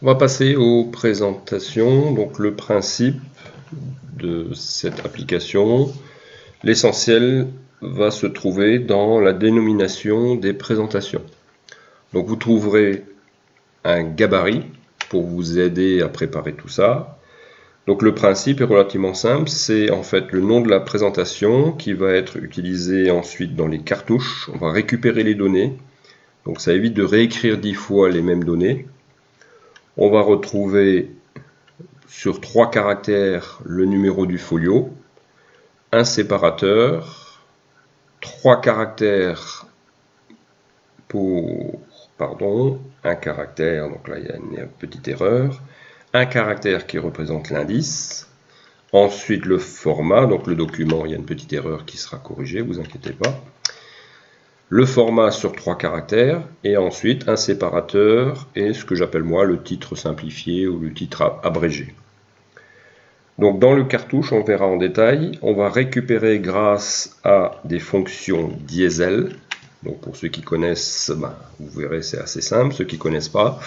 On va passer aux présentations. Donc le principe de cette application, l'essentiel va se trouver dans la dénomination des présentations. Donc vous trouverez un gabarit pour vous aider à préparer tout ça. Donc le principe est relativement simple, c'est en fait le nom de la présentation qui va être utilisé ensuite dans les cartouches. On va récupérer les données, donc ça évite de réécrire 10 fois les mêmes données. On va retrouver sur 3 caractères le numéro du folio, un séparateur, 3 caractères pour, un caractère, donc là il y a une petite erreur, un caractère qui représente l'indice, ensuite le format, donc le document, il y a une petite erreur qui sera corrigée, vous inquiétez pas, le format sur 3 caractères, et ensuite un séparateur et ce que j'appelle moi le titre simplifié ou le titre abrégé. Donc dans le cartouche, on verra en détail, on va récupérer grâce à des fonctions diesel. Donc pour ceux qui connaissent, vous verrez c'est assez simple, ceux qui ne connaissent pas,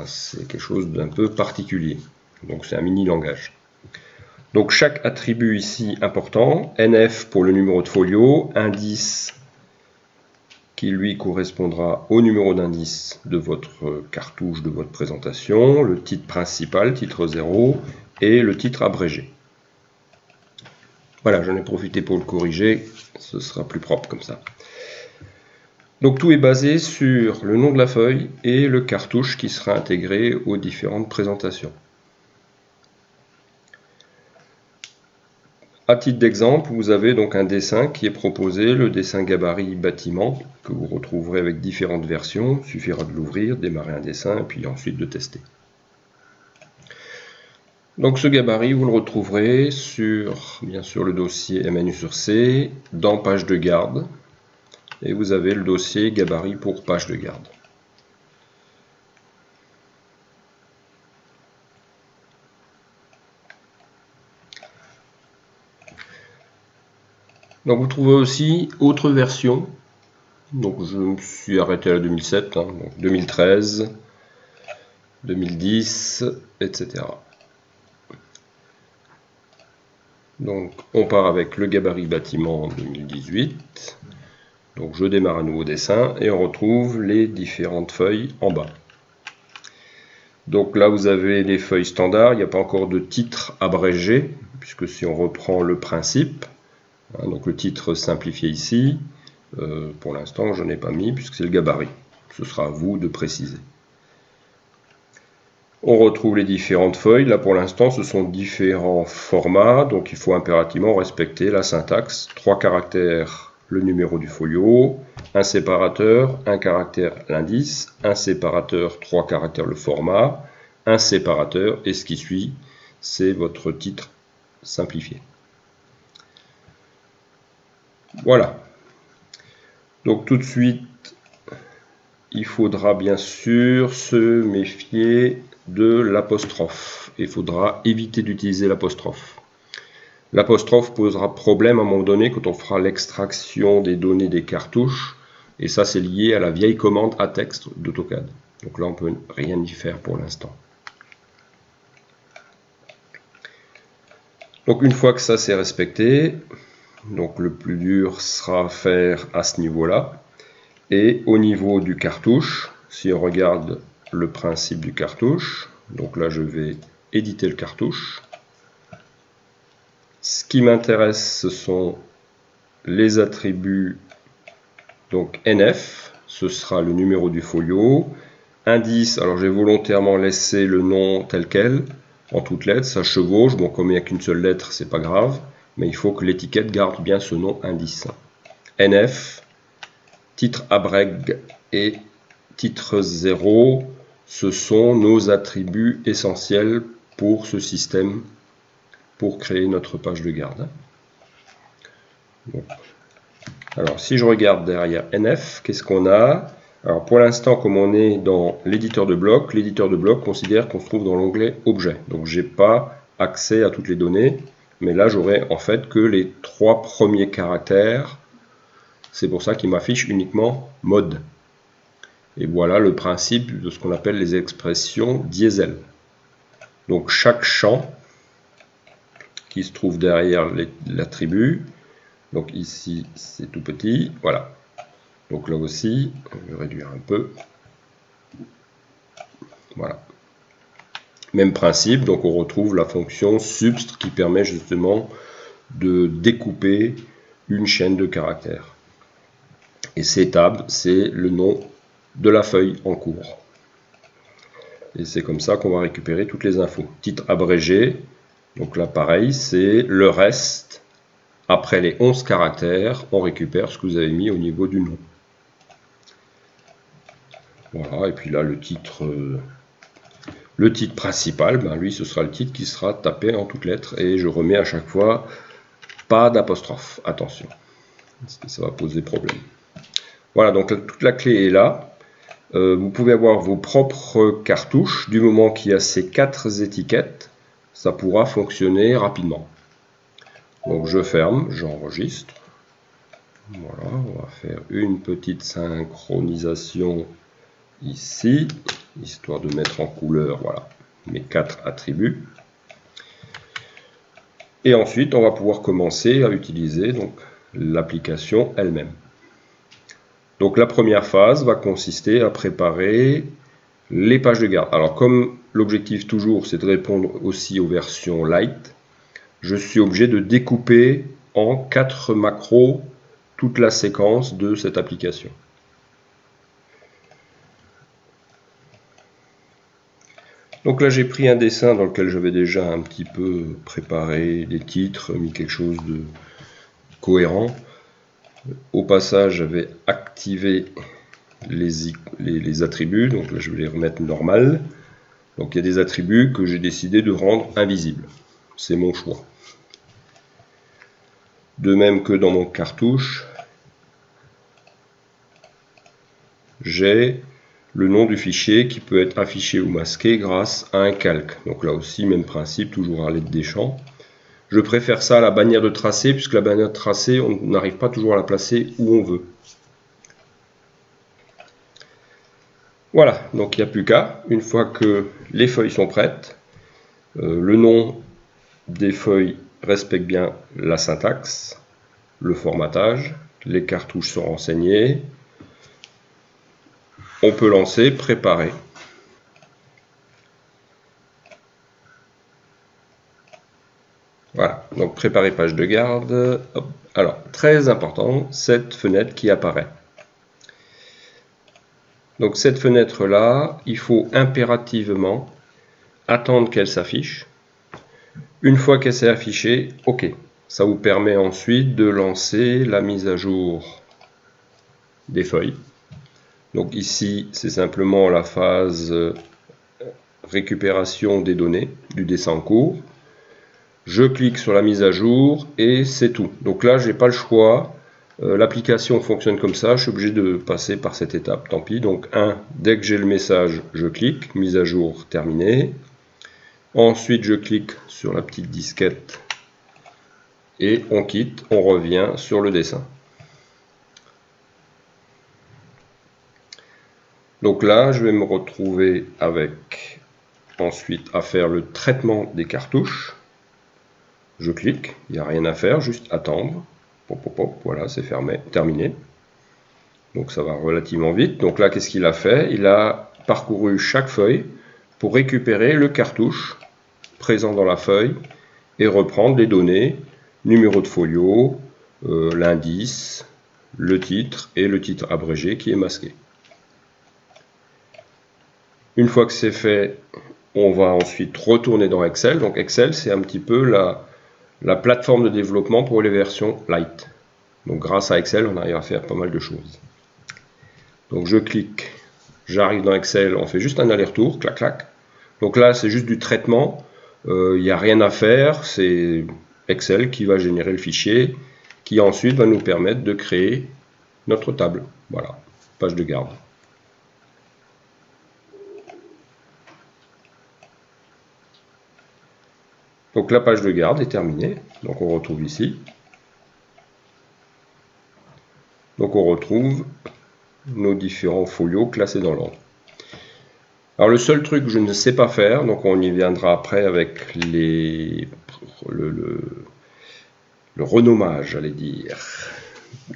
c'est quelque chose d'un peu particulier. Donc c'est un mini langage. Donc chaque attribut ici important, NF pour le numéro de folio, indice qui lui correspondra au numéro d'indice de votre cartouche, de votre présentation, le titre principal, titre 0, et le titre abrégé. Voilà, j'en ai profité pour le corriger, ce sera plus propre comme ça. Donc tout est basé sur le nom de la feuille et le cartouche qui sera intégré aux différentes présentations. À titre d'exemple, vous avez donc un dessin qui est proposé, le dessin gabarit bâtiment, que vous retrouverez avec différentes versions. Il suffira de l'ouvrir, démarrer un dessin, et puis ensuite de tester. Donc ce gabarit, vous le retrouverez sur, bien sûr, le dossier MNU sur C, dans page de garde, et vous avez le dossier gabarit pour page de garde. Donc vous trouvez aussi autre version. Donc je me suis arrêté à 2007, donc 2013, 2010, etc. Donc on part avec le gabarit bâtiment en 2018. Donc je démarre un nouveau dessin et on retrouve les différentes feuilles en bas. Donc là vous avez les feuilles standards, il n'y a pas encore de titre abrégé, puisque si on reprend le principe, donc le titre simplifié ici, pour l'instant je n'ai pas mis puisque c'est le gabarit. Ce sera à vous de préciser. On retrouve les différentes feuilles. Là pour l'instant ce sont différents formats, donc il faut impérativement respecter la syntaxe. 3 caractères le numéro du folio, un séparateur, un caractère l'indice, un séparateur, 3 caractères le format, un séparateur et ce qui suit c'est votre titre simplifié. Voilà. Donc tout de suite, il faudra bien sûr se méfier de l'apostrophe. Il faudra éviter d'utiliser l'apostrophe. L'apostrophe posera problème à un moment donné quand on fera l'extraction des données des cartouches. Et ça, c'est lié à la vieille commande à texte d'AutoCAD. Donc là, on ne peut rien y faire pour l'instant. Donc une fois que ça c'est respecté, donc le plus dur sera à faire à ce niveau-là. Et au niveau du cartouche, si on regarde le principe du cartouche, donc là je vais éditer le cartouche. Ce qui m'intéresse, ce sont les attributs, donc NF, ce sera le numéro du folio. Indice, alors j'ai volontairement laissé le nom tel quel, en toutes lettres, ça chevauche, bon comme il n'y a qu'une seule lettre, c'est pas grave, mais il faut que l'étiquette garde bien ce nom indice. NF, titre abrég et titre 0, ce sont nos attributs essentiels pour ce système, pour créer notre page de garde. Bon. Alors si je regarde derrière NF, qu'est-ce qu'on a? Alors pour l'instant, comme on est dans l'éditeur de bloc considère qu'on se trouve dans l'onglet Objet. Donc j'ai pas accès à toutes les données, mais là j'aurai en fait que les 3 premiers caractères. C'est pour ça qu'il m'affiche uniquement mode. Et voilà le principe de ce qu'on appelle les expressions diesel. Donc chaque champ qui se trouve derrière l'attribut, donc ici c'est tout petit, voilà. Donc là aussi, je vais réduire un peu. Voilà. Même principe, donc on retrouve la fonction substr qui permet justement de découper une chaîne de caractères. Et ctab, c'est le nom de la feuille en cours. Et c'est comme ça qu'on va récupérer toutes les infos. Titre abrégé, donc là pareil, c'est le reste. Après les 11 caractères, on récupère ce que vous avez mis au niveau du nom. Voilà, et puis là le titre principal, ben lui ce sera le titre qui sera tapé en toutes lettres. Et je remets à chaque fois pas d'apostrophe, attention, parce que ça va poser problème. Voilà, donc toute la clé est là. Vous pouvez avoir vos propres cartouches. Du moment qu'il y a ces 4 étiquettes, ça pourra fonctionner rapidement. Donc je ferme, j'enregistre. Voilà, on va faire une petite synchronisation ici, histoire de mettre en couleur, voilà, mes 4 attributs. Et ensuite, on va pouvoir commencer à utiliser l'application elle-même. Donc la première phase va consister à préparer les pages de garde. Alors comme l'objectif toujours c'est de répondre aussi aux versions light, je suis obligé de découper en 4 macros toute la séquence de cette application. Donc là j'ai pris un dessin dans lequel j'avais déjà un petit peu préparé les titres, mis quelque chose de cohérent. Au passage j'avais activé les attributs, donc là je vais les remettre normal. Donc il y a des attributs que j'ai décidé de rendre invisibles. C'est mon choix. De même que dans mon cartouche, j'ai le nom du fichier qui peut être affiché ou masqué grâce à un calque. Donc là aussi, même principe, toujours à l'aide des champs. Je préfère ça à la bannière de tracé, puisque la bannière de tracé, on n'arrive pas toujours à la placer où on veut. Voilà, donc il n'y a plus qu'à. Une fois que les feuilles sont prêtes, le nom des feuilles respecte bien la syntaxe, le formatage, les cartouches sont renseignées. On peut lancer, préparer. Voilà, donc préparer page de garde. Hop. Alors, très important, cette fenêtre qui apparaît. Donc cette fenêtre-là, il faut impérativement attendre qu'elle s'affiche. Une fois qu'elle s'est affichée, OK. Ça vous permet ensuite de lancer la mise à jour des feuilles. Donc ici, c'est simplement la phase récupération des données du dessin en cours. Je clique sur la mise à jour et c'est tout. Donc là, je n'ai pas le choix. L'application fonctionne comme ça. Je suis obligé de passer par cette étape. Tant pis. Donc dès que j'ai le message, je clique. Mise à jour terminée. Ensuite, je clique sur la petite disquette et on quitte. On revient sur le dessin. Donc là, je vais me retrouver avec ensuite à faire le traitement des cartouches. Je clique, il n'y a rien à faire, juste attendre. Pop, pop, pop, voilà, c'est fermé, terminé. Donc ça va relativement vite. Donc là, qu'est-ce qu'il a fait? Il a parcouru chaque feuille pour récupérer le cartouche présent dans la feuille et reprendre les données, numéro de folio, l'indice, le titre et le titre abrégé qui est masqué. Une fois que c'est fait, on va ensuite retourner dans Excel. Donc Excel, c'est un petit peu la plateforme de développement pour les versions light. Donc grâce à Excel, on arrive à faire pas mal de choses. Donc je clique, j'arrive dans Excel, on fait juste un aller-retour, clac clac. Donc là, c'est juste du traitement, il n'y a rien à faire, c'est Excel qui va générer le fichier, qui ensuite va nous permettre de créer notre table. Voilà, page de garde. Donc la page de garde est terminée, donc on retrouve ici. Donc on retrouve nos différents folios classés dans l'ordre. Alors le seul truc que je ne sais pas faire, donc on y viendra après avec le renommage, j'allais dire.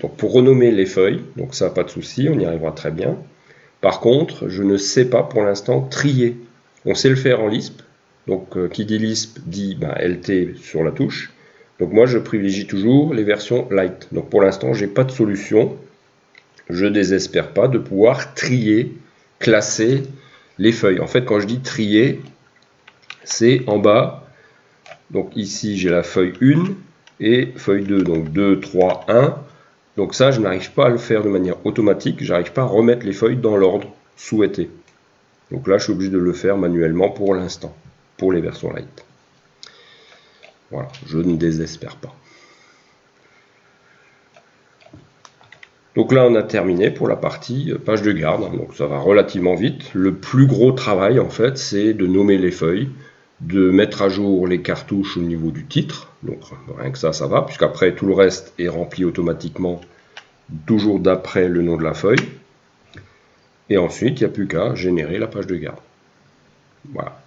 Donc pour renommer les feuilles, donc ça pas de souci, on y arrivera très bien. Par contre, je ne sais pas pour l'instant trier. On sait le faire en Lisp, donc qui dit Lisp dit LT sur la touche. Donc moi je privilégie toujours les versions light. Donc pour l'instant j'ai pas de solution. Je désespère pas de pouvoir trier, classer les feuilles. En fait quand je dis trier, c'est en bas. Donc ici j'ai la feuille 1 et feuille 2. Donc 2, 3, 1. Donc ça je n'arrive pas à le faire de manière automatique. J'arrive pas à remettre les feuilles dans l'ordre souhaité. Donc là je suis obligé de le faire manuellement pour l'instant, pour les versions light. Voilà, je ne désespère pas. Donc là, on a terminé pour la partie page de garde, donc ça va relativement vite. Le plus gros travail, en fait, c'est de nommer les feuilles, de mettre à jour les cartouches au niveau du titre. Donc rien que ça, ça va, puisqu'après, tout le reste est rempli automatiquement, toujours d'après le nom de la feuille. Et ensuite, il n'y a plus qu'à générer la page de garde. Voilà.